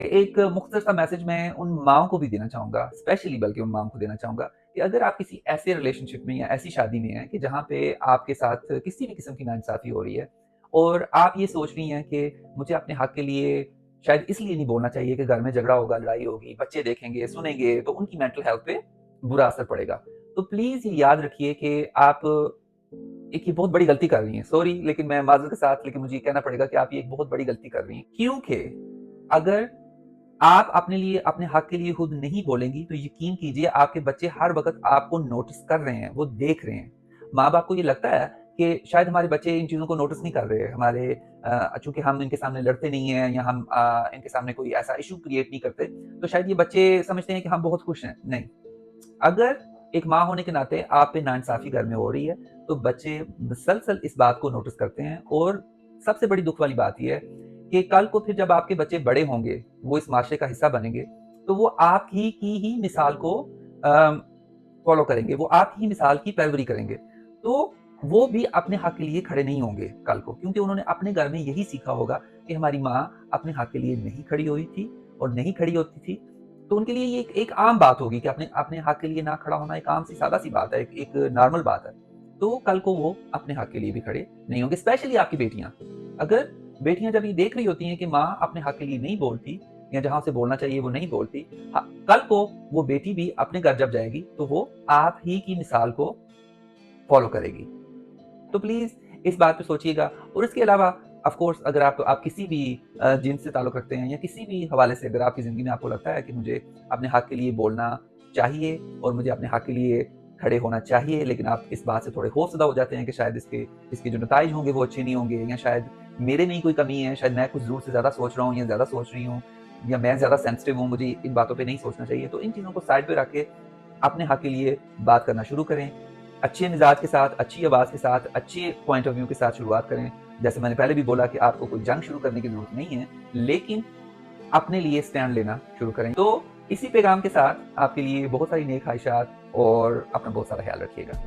एक मुख्तसर सा मैसेज मैं उन माँओं को भी देना चाहूँगा, स्पेशली बल्कि उन माँओं को देना चाहूँगा कि अगर आप किसी ऐसे रिलेशनशिप में या ऐसी शादी में हैं कि जहाँ पे आपके साथ किसी भी किस्म की नाइंसाफ़ी हो रही है और आप ये सोच रही हैं कि मुझे अपने हक़ के लिए शायद इसलिए नहीं बोलना चाहिए कि घर में झगड़ा होगा, लड़ाई होगी, बच्चे देखेंगे, सुनेंगे तो उनकी मेंटल हेल्थ पे बुरा असर पड़ेगा। तो प्लीज़ ये याद रखिए कि आप एक ये बहुत बड़ी गलती कर रही हैं। सॉरी लेकिन मैं माज़रत के साथ लेकिन मुझे ये कहना पड़ेगा कि आप ये एक बहुत बड़ी गलती कर रही हैं। क्योंकि अगर आप अपने लिए अपने हक के लिए खुद नहीं बोलेंगी तो यकीन कीजिए आपके बच्चे हर वक़्त आपको नोटिस कर रहे हैं, वो देख रहे हैं। माँ-बाप को ये लगता है कि शायद हमारे बच्चे इन चीज़ों को नोटिस नहीं कर रहे हैं। हमारे चूँकि हम इनके सामने लड़ते नहीं हैं या हम इनके सामने कोई ऐसा इश्यू क्रिएट नहीं करते, तो शायद ये बच्चे समझते हैं कि हम बहुत खुश हैं। नहीं, अगर एक माँ होने के नाते आप पे नाइंसाफ़ी घर में हो रही है, तो बच्चे मुसलसल इस बात को नोटिस करते हैं और सबसे बड़ी दुःख वाली बात ये है कि कल को फिर जब आपके बच्चे बड़े होंगे, वो इस माशरे का हिस्सा बनेंगे, तो वो आप ही की ही मिसाल को फ़ॉलो करेंगे, वो आप ही मिसाल की पैरवी करेंगे। तो वो भी अपने हक़ के लिए खड़े नहीं होंगे कल को, क्योंकि उन्होंने अपने घर में यही सीखा होगा कि हमारी माँ अपने हक़ के लिए नहीं खड़ी हुई थी और नहीं खड़ी होती थी। तो उनके लिए ये एक आम बात होगी कि अपने अपने हक़ के लिए ना खड़ा होना एक आम सी सादा-सी बात है, एक नॉर्मल बात है। तो कल को वो अपने हक़ के लिए भी खड़े नहीं होंगे, स्पेशली आपकी बेटियाँ। अगर बेटियाँ जब ये देख रही होती हैं कि माँ अपने हक़ के लिए नहीं बोलती या जहाँ उसे बोलना चाहिए वो नहीं बोलती, कल को वो बेटी भी अपने घर जब जाएगी तो वो आप ही की मिसाल को फ़ॉलो करेगी। तो प्लीज़ इस बात पे सोचिएगा और इसके अलावा ऑफ कोर्स अगर आप किसी भी जिन्स से ताल्लुक़ रखते हैं या किसी भी हवाले से अगर आपकी ज़िंदगी में आपको लगता है कि मुझे अपने हक़ के लिए बोलना चाहिए और मुझे अपने हक़ के लिए खड़े होना चाहिए, लेकिन आप इस बात से थोड़े खौफ़ज़दा हो जाते हैं कि शायद इसके जो नताइज होंगे वो अच्छे नहीं होंगे या शायद मेरे में ही कोई कमी है, शायद मैं कुछ ज़रूरत से ज़्यादा सोच रहा हूँ या ज़्यादा सोच रही हूँ या मैं ज़्यादा सेंसिटिव हूँ, मुझे इन बातों पे नहीं सोचना चाहिए। तो इन चीज़ों को साइड पे रख के अपने हक़ के लिए बात करना शुरू करें। अच्छे मिज़ाज के साथ, अच्छी आवाज़ के साथ, अच्छे पॉइंट ऑफ व्यू के साथ शुरुआत करें। जैसे मैंने पहले भी बोला कि आपको कोई जंग शुरू करने की ज़रूरत नहीं है, लेकिन अपने लिए स्टैंड लेना शुरू करें। तो इसी पैगाम के साथ आपके लिए बहुत सारी नेक ख़्वाहिशात और अपना बहुत सारा ख़्याल रखिएगा।